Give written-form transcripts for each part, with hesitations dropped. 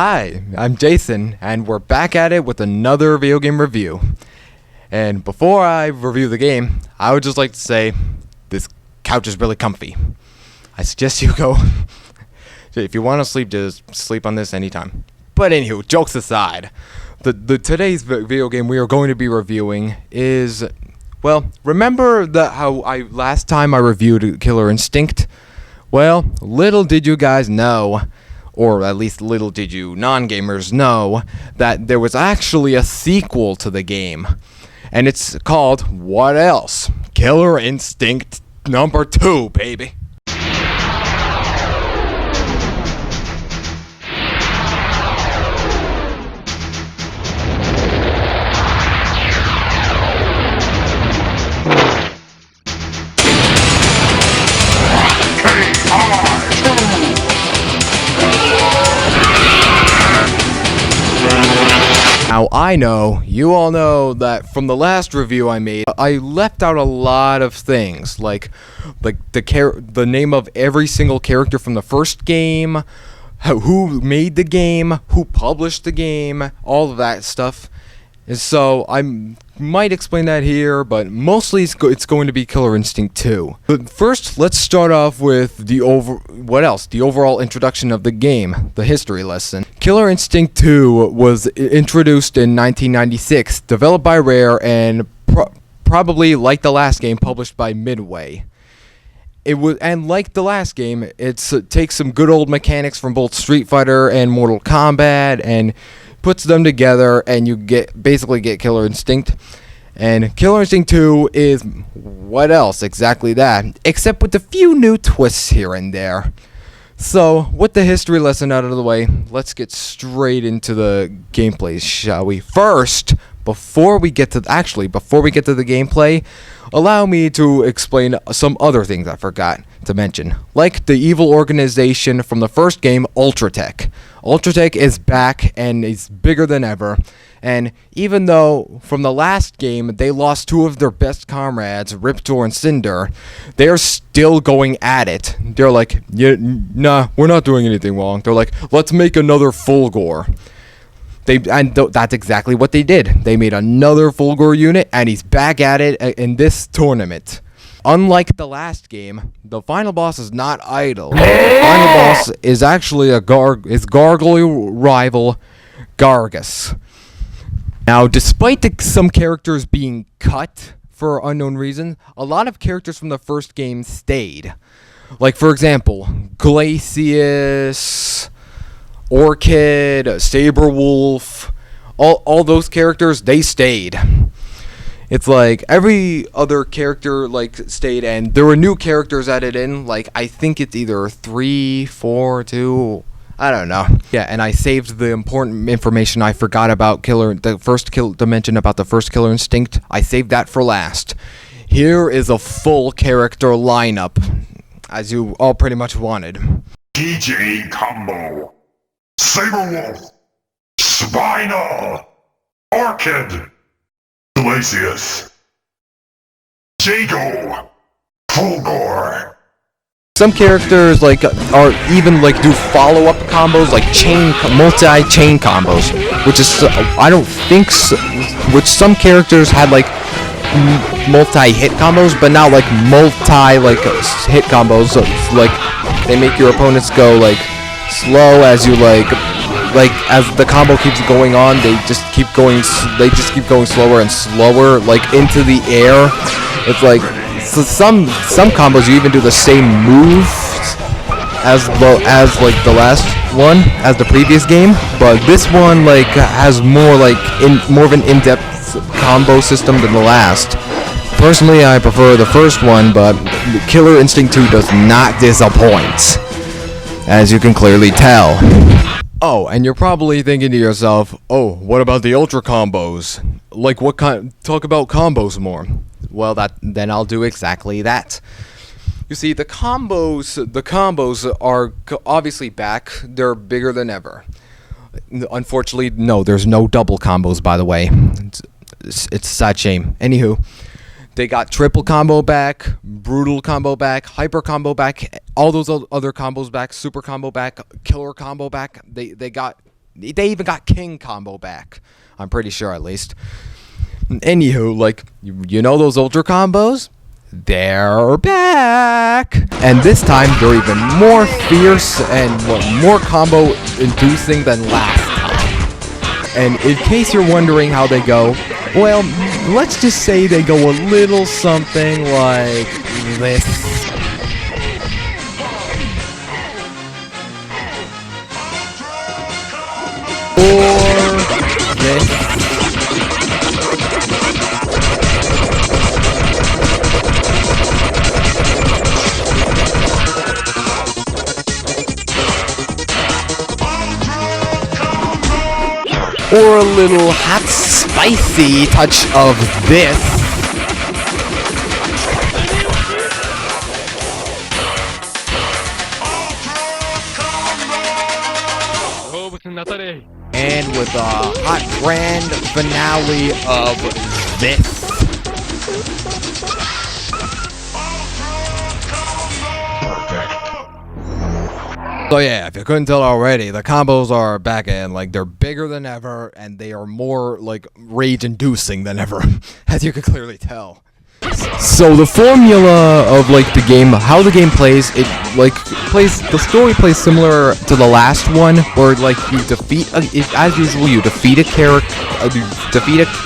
Hi, I'm Jason, and we're back at it with another video game review. And before I review the game, I would just like to say, this couch is really comfy. I suggest you go, if you want to sleep, just sleep on this anytime. But anywho, jokes aside, today's video game we are going to be reviewing is, well, remember how last time I reviewed Killer Instinct? Well, little did you guys know, or at least little did you non-gamers know, that there was actually a sequel to the game. And it's called, what else? Killer Instinct number 2, baby. Now, I know, you all know that from the last review I made, I left out a lot of things, like the name of every single character from the first game, who made the game, who published the game, all of that stuff. And so I might explain that here, but mostly it's going to be Killer Instinct 2. But first, let's start off with the overall introduction of the game, the history lesson. Killer Instinct 2 was introduced in 1996, developed by Rare, and probably, like the last game, published by Midway. And like the last game, it takes some good old mechanics from both Street Fighter and Mortal Kombat and puts them together, and you basically get Killer Instinct. And Killer Instinct 2 is what else? Exactly that, except with a few new twists here and there. So, with the history lesson out of the way, let's get straight into the gameplay, shall we? First, before we get to the gameplay, allow me to explain some other things I forgot to mention, like the evil organization from the first game, Ultratech. Ultratech is back and is bigger than ever, and even though from the last game they lost two of their best comrades, Riptor and Cinder, they're still going at it. They're like, yeah, nah, we're not doing anything wrong. They're like, let's make another Fulgor. That's exactly what they did. They made another Fulgor unit, and he's back at it in this tournament. Unlike the last game, the final boss is not idle. The final boss is actually gargoyle rival Gargus. Now, despite some characters being cut for unknown reason, a lot of characters from the first game stayed. Like, for example, Glacius, Orchid, Saberwolf, all those characters, they stayed. It's like every other character stayed, and there were new characters added in, like I think it's either 3, 4, 2, I don't know. Yeah, and I saved the important information I forgot about to mention about the first Killer Instinct. I saved that for last. Here is a full character lineup, as you all pretty much wanted. DJ Combo, Saberwolf, Spinal, Orchid, Glacius, Jago, Fulgor. Some characters are even do follow-up combos, like multi-chain combos, which some characters had multi-hit combos, but not multi-hit combos. So they make your opponents go slow as you as the combo keeps going on, they just keep going slower and slower, into the air. It's so some combos you even do the same move as the last one, as the previous game, but this one has more of an in-depth combo system than the last. Personally, I prefer the first one, but Killer Instinct 2 does not disappoint, as you can clearly tell. Oh, and you're probably thinking to yourself, oh, what about the ultra combos? Talk about combos more. Well, then I'll do exactly that. You see, the combos are obviously back. They're bigger than ever. Unfortunately, no, there's no double combos, by the way. It's a sad shame. Anywho, They got triple combo back, brutal combo back, hyper combo back, all those other combos back, super combo back, killer combo back. They got They even got King combo back. I'm pretty sure, at least. Anywho, like, you know those ultra combos? They're back! And this time, they're even more fierce and more combo inducing than last time. And in case you're wondering how they go, well, let's just say they go a little something like this. Or this. Or a little hot, spicy touch of this. And with a hot grand finale of this. So yeah, if you couldn't tell already, the combos are back in, like, they're bigger than ever, and they are more, like, rage-inducing than ever, as you can clearly tell. So the formula of, like, the game, how the game plays, the story plays similar to the last one, where, like, you defeat, as usual, you defeat a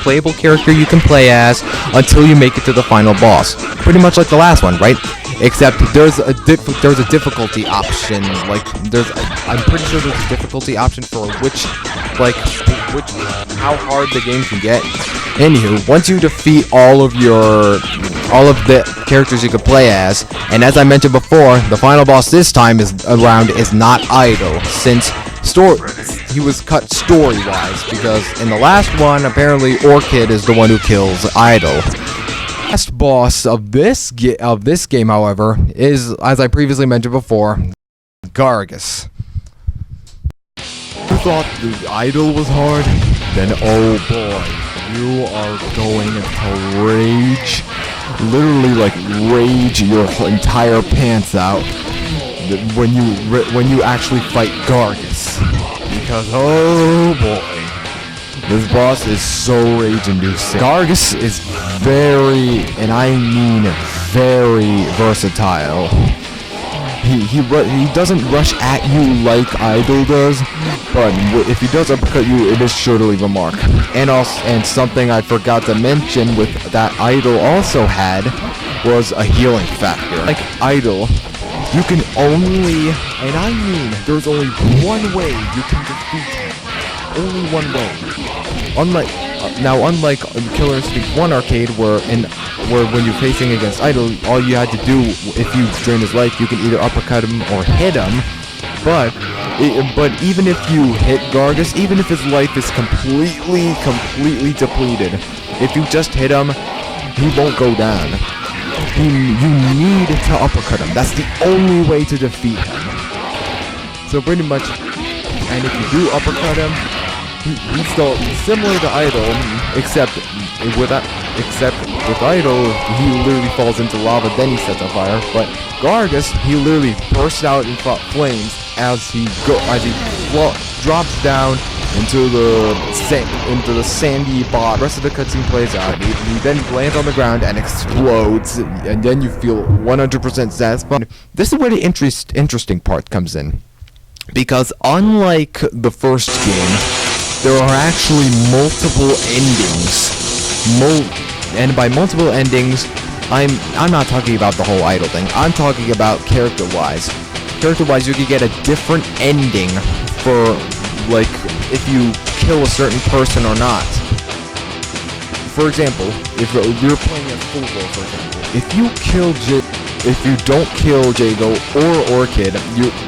playable character you can play as, until you make it to the final boss. Pretty much like the last one, right? Except there's a difficulty option. Like, I'm pretty sure there's a difficulty option for how hard the game can get. Anywho, once you defeat all of the characters you could play as, and as I mentioned before, the final boss this time is not Idol, since he was cut story-wise, because in the last one, apparently Orchid is the one who kills Idol. Last boss of this game, however, is, as I previously mentioned before, Gargus. You thought the Idol was hard? Then oh boy, you are going to rage, literally like rage your entire pants out when you actually fight Gargus. Because oh boy, this boss is so rage-inducing. Gargus is very, and I mean very, versatile. He doesn't rush at you like Idol does, but if he does uppercut you, it is sure to leave a mark. And something I forgot to mention with that Idol also had was a healing factor. Like Idol, you can only, and I mean, there's only one way you can defeat him. Only one way. Unlike Killer Instinct 1 Arcade, where when you're facing against Idol, all you had to do, if you drain his life, you can either uppercut him or hit him. But even if you hit Gargus, even if his life is completely depleted, if you just hit him, he won't go down. You need to uppercut him. That's the only way to defeat him. So pretty much, and if you do uppercut him, he's still similar to Idol, except with Idol, he literally falls into lava, then he sets on fire. But Gargus, he literally bursts out in flames as he drops down into the sandy bottom. The rest of the cutscene plays out. He then lands on the ground and explodes, and then you feel 100% satisfied. This is where the interesting part comes in, because unlike the first game, there are actually multiple endings. And by multiple endings, I'm not talking about the whole Idol thing. I'm talking about character-wise. Character-wise, you could get a different ending for, like, if you kill a certain person or not. For example, if you're playing as Fulgo, for example, if you don't kill Jago or Orchid,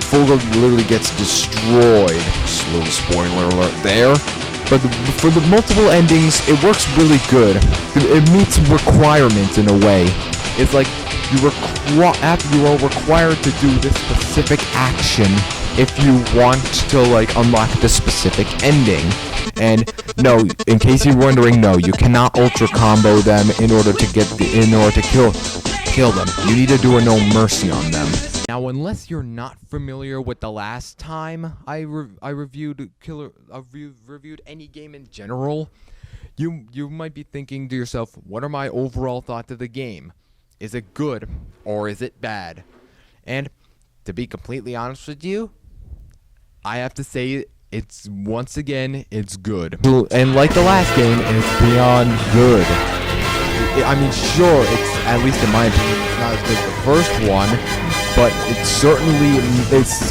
Fulgo literally gets destroyed. Just a little spoiler alert there. But for the multiple endings, it works really good. It meets requirements in a way. It's like you are required to do this specific action if you want to, like, unlock this specific ending. And no, in case you're wondering, no, you cannot ultra combo them in order to kill them. You need to do a no mercy on them. Now, unless you're not familiar with the last time I reviewed reviewed any game in general, you might be thinking to yourself, what are my overall thoughts of the game? Is it good or is it bad? And to be completely honest with you, I have to say it's once again it's good. And like the last game, it's beyond good. I mean, sure, it's at least in my opinion, it's not as good as the first one, but it certainly looks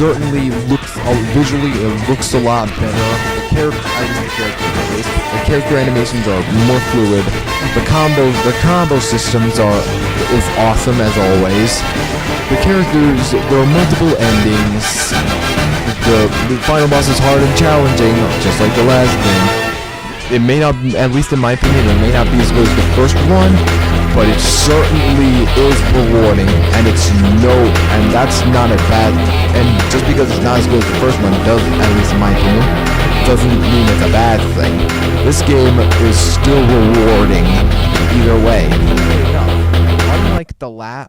visually it looks a lot better. The character animations are more fluid. The combo systems is awesome as always. The characters, there are multiple endings. The final boss is hard and challenging, just like the last game. It may not, at least in my opinion, it may not be as good as the first one, but it certainly is rewarding, and that's not a bad, and just because it's not as good as the first one, at least in my opinion, doesn't mean it's a bad thing. This game is still rewarding, either way.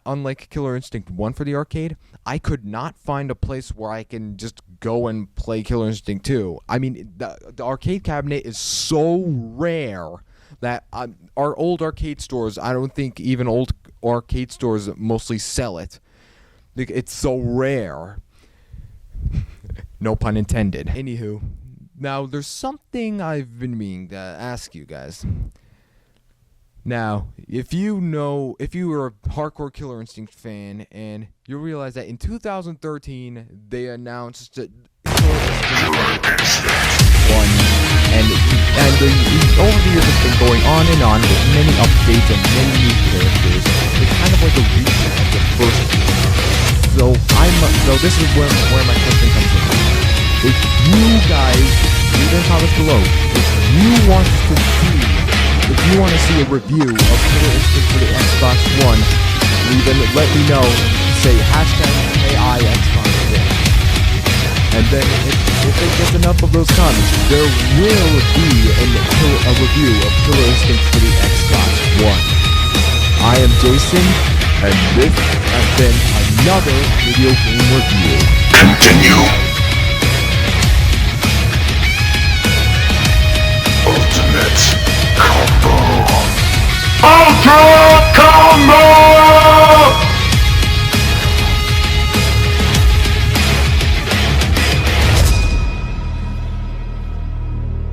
Unlike Killer Instinct 1 for the arcade, I could not find a place where I can just go and play Killer Instinct 2. I mean, the arcade cabinet is so rare that our old arcade stores, I don't think even old arcade stores mostly sell it. It's so rare. No pun intended. Anywho, now there's something I've been meaning to ask you guys. Now, if you were a hardcore Killer Instinct fan, and you realize that in 2013 they announced that Killer Instinct 1, and over the years it's been going on and on with many updates and many new characters. It's kind of like a recap of the first game. So this is where my question comes in. If you guys leave in the comments below, if you want to see a review of Killer Instinct for the Xbox One, let me know. Say #KIXbox1. And then if it gets enough of those comments, there will be a review of Killer Instinct for the Xbox One. I am Jason, and this has been another video game review. Continue.